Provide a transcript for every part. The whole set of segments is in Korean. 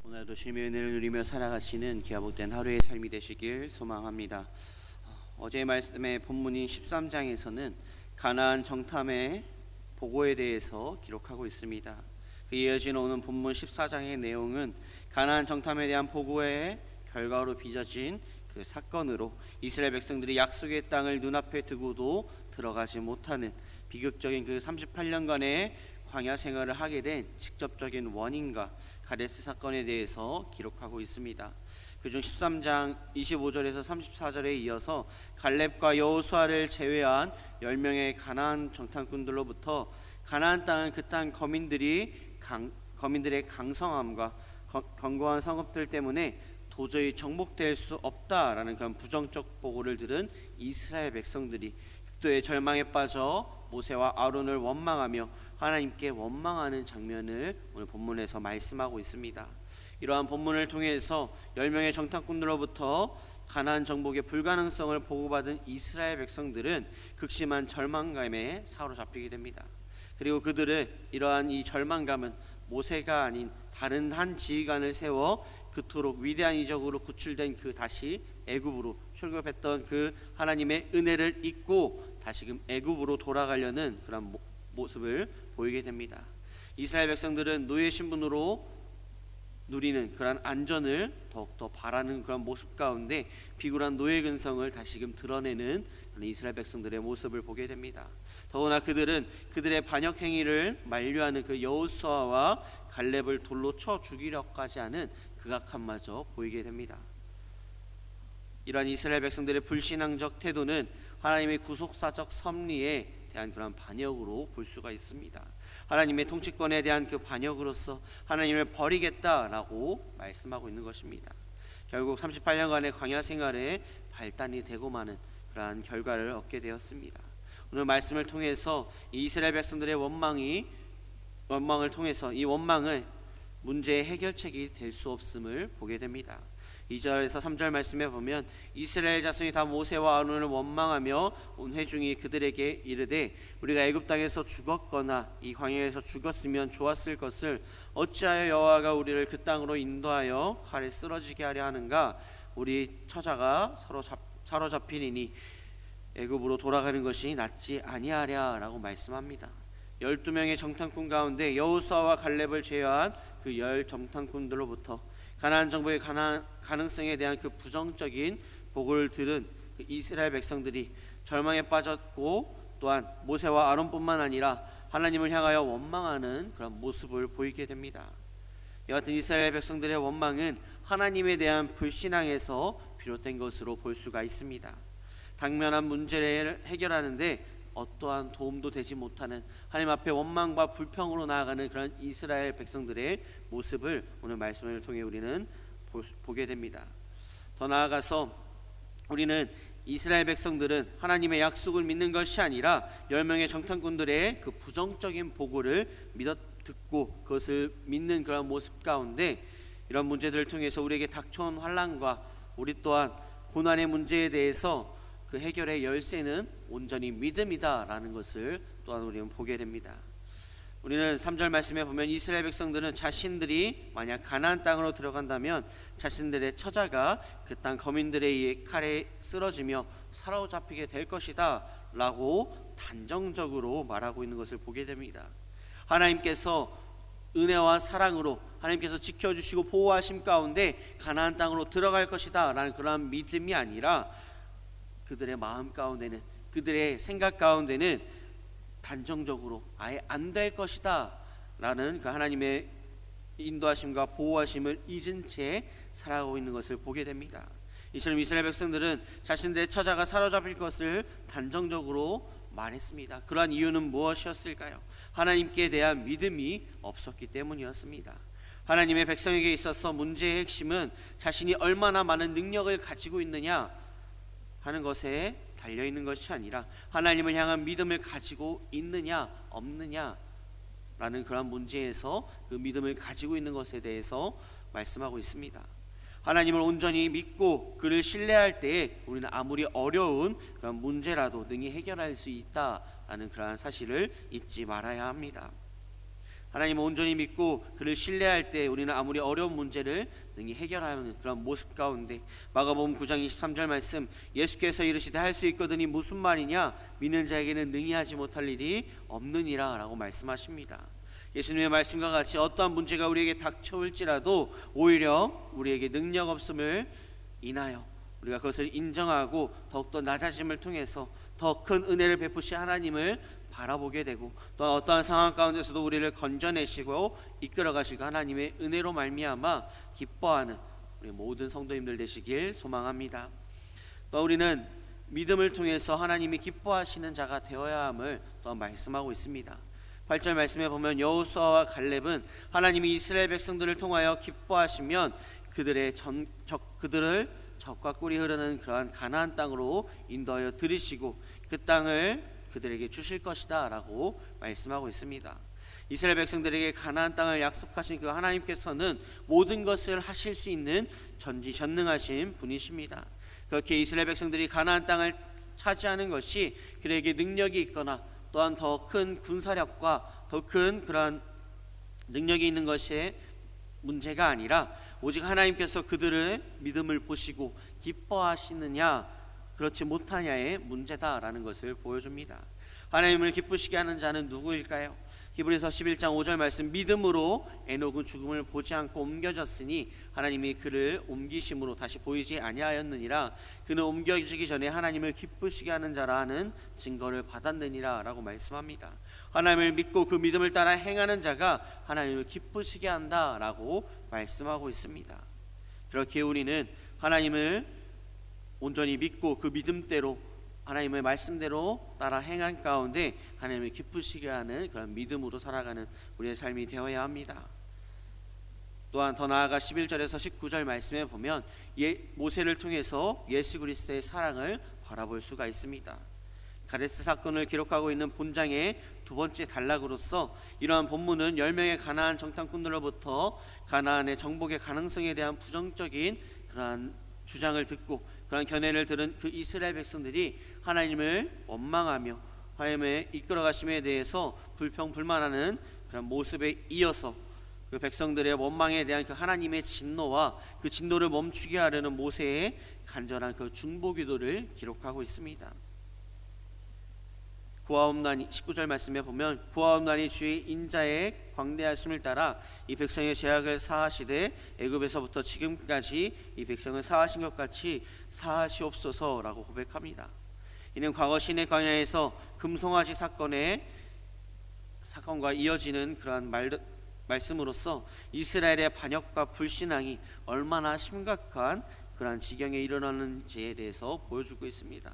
오늘도 주님의 은혜를 누리며 살아가시는 기아복된 하루의 삶이 되시길 소망합니다. 어제의 말씀의 본문인 13장에서는 가나안 정탐의 보고에 대해서 기록하고 있습니다. 그 이어지는 오는 본문 14장의 내용은 가나안 정탐에 대한 보고의 결과로 빚어진 그 사건으로 이스라엘 백성들이 약속의 땅을 눈앞에 두고도 들어가지 못하는 비극적인 그 38년간의 광야 생활을 하게 된 직접적인 원인과 가데스 사건에 대해서 기록하고 있습니다. 그중 13장 25절에서 34절에 이어서 갈렙과 여호수아를 제외한 10명의 가나안 정탐꾼들로부터 가나안 땅은 그 땅 거민들의 강성함과 견고한 성읍들 때문에 도저히 정복될 수 없다라는 그런 부정적 보고를 들은 이스라엘 백성들이 극도의 절망에 빠져 모세와 아론을 원망하며 하나님께 원망하는 장면을 오늘 본문에서 말씀하고 있습니다. 이러한 본문을 통해서 10명의 정탐꾼들로부터 가나안 정복의 불가능성을 보고받은 이스라엘 백성들은 극심한 절망감에 사로잡히게 됩니다. 그리고 그들의 이러한 이 절망감은 모세가 아닌 다른 한 지휘관을 세워 그토록 위대한 이적으로 구출된 그 다시 애굽으로 출급했던 그 하나님의 은혜를 잊고 다시금 애굽으로 돌아가려는 그런 모습을 보이게 됩니다. 이스라엘 백성들은 노예 신분으로 누리는 그런 안전을 더욱더 바라는 그런 모습 가운데 비굴한 노예 근성을 다시금 드러내는 이스라엘 백성들의 모습을 보게 됩니다. 더구나 그들은 그들의 반역 행위를 만류하는 그 여호수아와 갈렙을 돌로 쳐 죽이려까지 하는 극악함마저 보이게 됩니다. 이러한 이스라엘 백성들의 불신앙적 태도는 하나님의 구속사적 섭리에 대한 그런 반역으로 볼 수가 있습니다. 하나님의 통치권에 대한 그 반역으로서 하나님을 버리겠다라고 말씀하고 있는 것입니다. 결국 38년간의 광야 생활에 발단이 되고 마는 그러한 결과를 얻게 되었습니다. 오늘 말씀을 통해서 이 이스라엘 백성들의 원망을 통해서 이 원망은 문제의 해결책이 될 수 없음을 보게 됩니다. 2절에서 3절 말씀에 보면 이스라엘 자손이 다 모세와 아론을 원망하며 온 회중이 그들에게 이르되 우리가 애굽 땅에서 죽었거나 이 광야에서 죽었으면 좋았을 것을 어찌하여 여호와가 우리를 그 땅으로 인도하여 칼에 쓰러지게 하려 하는가. 우리 처자가 사로잡히니 애굽으로 돌아가는 것이 낫지 아니하랴라고 말씀합니다. 12명의 정탐꾼 가운데 여호수아와 갈렙을 제외한 그 10 정탐꾼들로부터 가나안 정복의 가능성에 대한 그 부정적인 보고를 들은 그 이스라엘 백성들이 절망에 빠졌고 또한 모세와 아론뿐만 아니라 하나님을 향하여 원망하는 그런 모습을 보이게 됩니다. 이와 같은 이스라엘 백성들의 원망은 하나님에 대한 불신앙에서 비롯된 것으로 볼 수가 있습니다. 당면한 문제를 해결하는데 어떠한 도움도 되지 못하는 하나님 앞에 원망과 불평으로 나아가는 그런 이스라엘 백성들의 모습을 오늘 말씀을 통해 우리는 보게 됩니다. 더 나아가서 우리는 이스라엘 백성들은 하나님의 약속을 믿는 것이 아니라 10명의 정탐꾼들의 그 부정적인 보고를 듣고 그것을 믿는 그런 모습 가운데 이런 문제들을 통해서 우리에게 닥쳐온 환난과 우리 또한 고난의 문제에 대해서 그 해결의 열쇠는 온전히 믿음이다라는 것을 또한 우리는 보게 됩니다. 우리는 3절 말씀에 보면 이스라엘 백성들은 자신들이 만약 가나안 땅으로 들어간다면 자신들의 처자가 그 땅 거민들에 의해 칼에 쓰러지며 사로잡히게 될 것이다 라고 단정적으로 말하고 있는 것을 보게 됩니다. 하나님께서 은혜와 사랑으로 하나님께서 지켜주시고 보호하심 가운데 가나안 땅으로 들어갈 것이다 라는 그러한 믿음이 아니라 그들의 마음 가운데는 그들의 생각 가운데는 단정적으로 아예 안 될 것이다 라는 그 하나님의 인도하심과 보호하심을 잊은 채 살아가고 있는 것을 보게 됩니다. 이처럼 이스라엘 백성들은 자신들의 처자가 사로잡힐 것을 단정적으로 말했습니다. 그러한 이유는 무엇이었을까요? 하나님께 대한 믿음이 없었기 때문이었습니다. 하나님의 백성에게 있어서 문제의 핵심은 자신이 얼마나 많은 능력을 가지고 있느냐 하는 것에 달려있는 것이 아니라 하나님을 향한 믿음을 가지고 있느냐 없느냐 라는 그런 문제에서 그 믿음을 가지고 있는 것에 대해서 말씀하고 있습니다. 하나님을 온전히 믿고 그를 신뢰할 때에 우리는 아무리 어려운 그런 문제라도 능히 해결할 수 있다라는 그러한 사실을 잊지 말아야 합니다. 하나님을 온전히 믿고 그를 신뢰할 때 우리는 아무리 어려운 문제를 능히 해결하는 그런 모습 가운데, 마가복음 9장 23절 말씀, 예수께서 이르시되 할 수 있거든이 무슨 말이냐, 믿는 자에게는 능히 하지 못할 일이 없느니라 라고 말씀하십니다. 예수님의 말씀과 같이 어떠한 문제가 우리에게 닥쳐올지라도 오히려 우리에게 능력 없음을 인하여 우리가 그것을 인정하고 더욱더 낮아짐을 통해서 더 큰 은혜를 베푸신 하나님을 바라보게 되고, 또 어떠한 상황 가운데서도 우리를 건져내시고 이끌어가시고 하나님의 은혜로 말미암아 기뻐하는 우리 모든 성도님들 되시길 소망합니다. 또 우리는 믿음을 통해서 하나님이 기뻐하시는 자가 되어야 함을 또 말씀하고 있습니다. 8절 말씀에 보면 여호수아와 갈렙은 하나님이 이스라엘 백성들을 통하여 기뻐하시면 그들을 적과 꿀이 흐르는 그러한 가나안 땅으로 인도하여 들이시고 그 땅을 그들에게 주실 것이다 라고 말씀하고 있습니다. 이스라엘 백성들에게 가나안 땅을 약속하신 그 하나님께서는 모든 것을 하실 수 있는 전지전능하신 분이십니다. 그렇게 이스라엘 백성들이 가나안 땅을 차지하는 것이 그들에게 능력이 있거나 또한 더 큰 군사력과 더 큰 그러한 능력이 있는 것이 문제가 아니라 오직 하나님께서 그들의 믿음을 보시고 기뻐하시느냐 그렇지 못하냐의 문제다라는 것을 보여줍니다. 하나님을 기쁘시게 하는 자는 누구일까요? 히브리서 11장 5절 말씀, 믿음으로 에녹은 죽음을 보지 않고 옮겨졌으니 하나님이 그를 옮기심으로 다시 보이지 아니하였느니라. 그는 옮겨지기 전에 하나님을 기쁘시게 하는 자라는 증거를 받았느니라 라고 말씀합니다. 하나님을 믿고 그 믿음을 따라 행하는 자가 하나님을 기쁘시게 한다라고 말씀하고 있습니다. 그렇게 우리는 하나님을 온전히 믿고 그 믿음대로 하나님의 말씀대로 따라 행한 가운데 하나님을 기쁘시게 하는 그런 믿음으로 살아가는 우리의 삶이 되어야 합니다. 또한 더 나아가 11절에서 19절 말씀에 보면 모세를 통해서 예수 그리스도의 사랑을 바라볼 수가 있습니다. 가데스 사건을 기록하고 있는 본장의 두 번째 단락으로서 이러한 본문은 10명의 가나안 정탐꾼들로부터 가나안의 정복의 가능성에 대한 부정적인 그러한 주장을 듣고 그런 견해를 들은 그 이스라엘 백성들이 하나님을 원망하며 하나님의 이끌어가심에 대해서 불평불만하는 그런 모습에 이어서 그 백성들의 원망에 대한 그 하나님의 진노와 그 진노를 멈추게 하려는 모세의 간절한 그 중보기도를 기록하고 있습니다. 구하옵나니 19절 말씀에 보면 구하옵나니 주의 인자의 광대하심을 따라 이 백성의 죄악을 사하시되 애굽에서부터 지금까지 이 백성을 사하신 것 같이 사하시옵소서라고 고백합니다. 이는 과거 시내 광야에서 금송아지 사건과 이어지는 그러한 말씀으로서 이스라엘의 반역과 불신앙이 얼마나 심각한 그러한 지경에 이르렀는지에 대해서 보여주고 있습니다.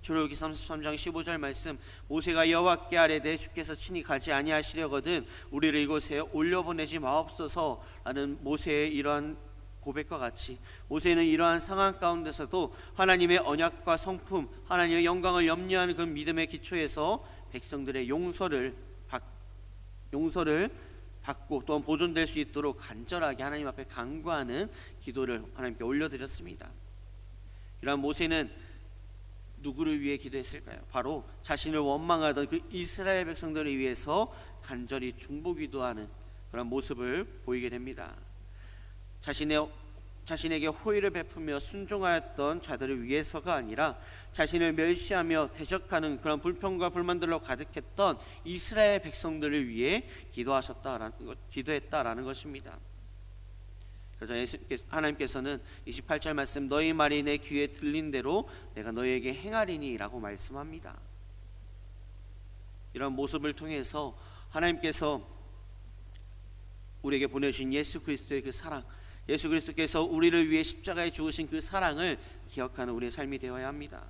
출애굽기 33장 15절 말씀, 모세가 여호와께 아뢰되 주께서 친히 가지 아니하시려거든 우리를 이곳에 올려보내지 마옵소서라는 모세의 이러한 고백과 같이 모세는 이러한 상황 가운데서도 하나님의 언약과 성품, 하나님의 영광을 염려하는 그 믿음의 기초에서 백성들의 용서를 받고 또한 보존될 수 있도록 간절하게 하나님 앞에 간구하는 기도를 하나님께 올려드렸습니다. 이러한 모세는 누구를 위해 기도했을까요? 바로 자신을 원망하던 그 이스라엘 백성들을 위해서 간절히 중보기도하는 그런 모습을 보이게 됩니다. 자신에게 호의를 베푸며 순종하였던 자들을 위해서가 아니라 자신을 멸시하며 대적하는 그런 불평과 불만들로 가득했던 이스라엘 백성들을 위해 기도했다라는 것입니다. 그래서 하나님께서는 28절 말씀, 너희 말이 내 귀에 들린 대로 내가 너희에게 행하리니 라고 말씀합니다. 이런 모습을 통해서 하나님께서 우리에게 보내주신 예수 그리스도의 그 사랑, 예수 그리스도께서 우리를 위해 십자가에 죽으신 그 사랑을 기억하는 우리의 삶이 되어야 합니다.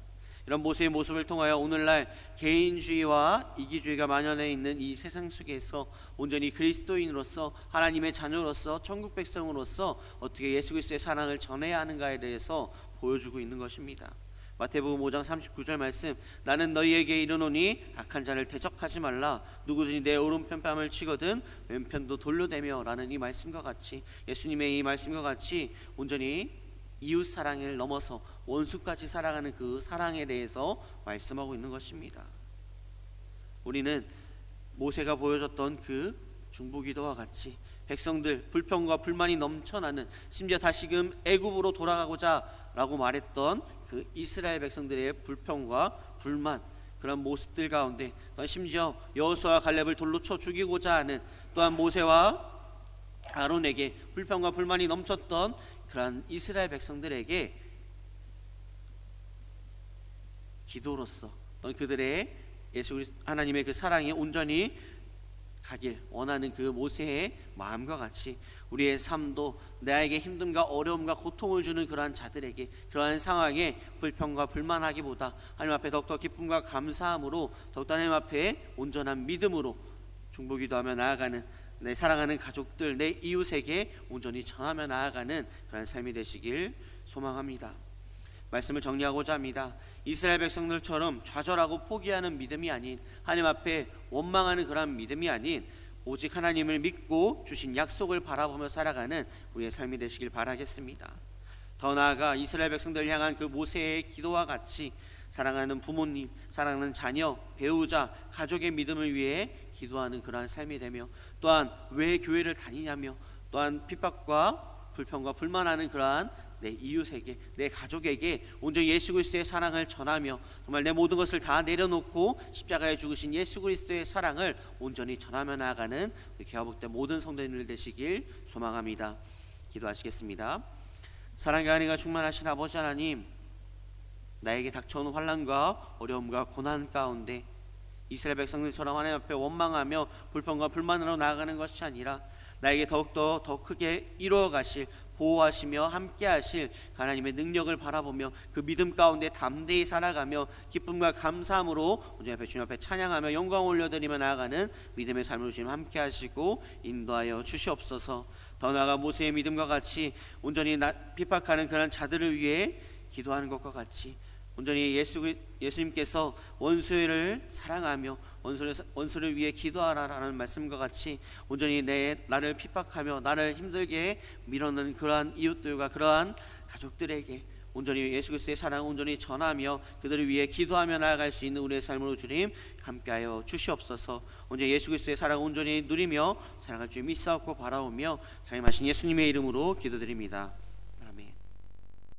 이런 모세의 모습을 통하여 오늘날 개인주의와 이기주의가 만연해 있는 이 세상 속에서 온전히 그리스도인으로서 하나님의 자녀로서 천국 백성으로서 어떻게 예수 그리스도의 사랑을 전해야 하는가에 대해서 보여주고 있는 것입니다. 마태복음 5장 39절 말씀, 나는 너희에게 이르노니 악한 자를 대적하지 말라. 누구든지 내 오른편 뺨을 치거든 왼편도 돌려대며 라는 이 말씀과 같이, 예수님의 이 말씀과 같이 온전히 이웃 사랑을 넘어서 원수까지 사랑하는 그 사랑에 대해서 말씀하고 있는 것입니다. 우리는 모세가 보여줬던 그 중보기도와 같이 백성들 불평과 불만이 넘쳐나는, 심지어 다시금 애굽으로 돌아가고자 라고 말했던 그 이스라엘 백성들의 불평과 불만, 그런 모습들 가운데 또한 심지어 여호수아와 갈렙을 돌로 쳐 죽이고자 하는, 또한 모세와 아론에게 불평과 불만이 넘쳤던 그러한 이스라엘 백성들에게 기도로서 또한 그들의 예수 그리스도 하나님의 그 사랑이 온전히 가길 원하는 그 모세의 마음과 같이 우리의 삶도 나에게 힘듦과 어려움과 고통을 주는 그러한 자들에게, 그러한 상황에 불평과 불만하기보다 하나님 앞에 더욱더 기쁨과 감사함으로, 더욱더 하나님 앞에 온전한 믿음으로 중보기도하며 나아가는, 내 사랑하는 가족들, 내 이웃에게 온전히 전하며 나아가는 그러한 삶이 되시길 소망합니다. 말씀을 정리하고자 합니다. 이스라엘 백성들처럼 좌절하고 포기하는 믿음이 아닌, 하나님 앞에 원망하는 그런 믿음이 아닌, 오직 하나님을 믿고 주신 약속을 바라보며 살아가는 우리의 삶이 되시길 바라겠습니다. 더 나아가 이스라엘 백성들을 향한 그 모세의 기도와 같이 사랑하는 부모님, 사랑하는 자녀, 배우자, 가족의 믿음을 위해 기도하는 그러한 삶이 되며, 또한 왜 교회를 다니냐며, 또한 핍박과 불평과 불만하는 그러한 내 이웃에게, 내 가족에게 온전히 예수 그리스도의 사랑을 전하며, 정말 내 모든 것을 다 내려놓고 십자가에 죽으신 예수 그리스도의 사랑을 온전히 전하며 나아가는 우리 개화복된 모든 성도님들 되시길 소망합니다. 기도하시겠습니다. 사랑과 은혜가 충만하신 아버지 하나님, 나에게 닥쳐오는 환난과 어려움과 고난 가운데 이스라엘 백성들처럼 하나님 앞에 원망하며 불평과 불만으로 나아가는 것이 아니라, 나에게 더욱더 더 크게 이루어 가실, 보호하시며 함께 하실 하나님의 능력을 바라보며 그 믿음 가운데 담대히 살아가며 기쁨과 감사함으로 온전히 앞에 주님 앞에 찬양하며 영광 올려드리며 나아가는 믿음의 삶을 주님 함께 하시고 인도하여 주시옵소서. 더 나아가 모세의 믿음과 같이 온전히 핍박하는 그런 자들을 위해 기도하는 것과 같이 온전히 예수님께서 원수를 사랑하며 원수를 위해 기도하라라는 말씀과 같이 온전히 나를 핍박하며 나를 힘들게 밀어넣는 그러한 이웃들과 그러한 가족들에게 온전히 예수 그리스도의 사랑을 온전히 전하며 그들을 위해 기도하며 나아갈 수 있는 우리의 삶으로 주님 함께하여 주시옵소서. 온전히 예수 그리스도의 사랑을 온전히 누리며 사랑할 주 믿사옵고 바라오며 사랑하신 예수님의 이름으로 기도드립니다.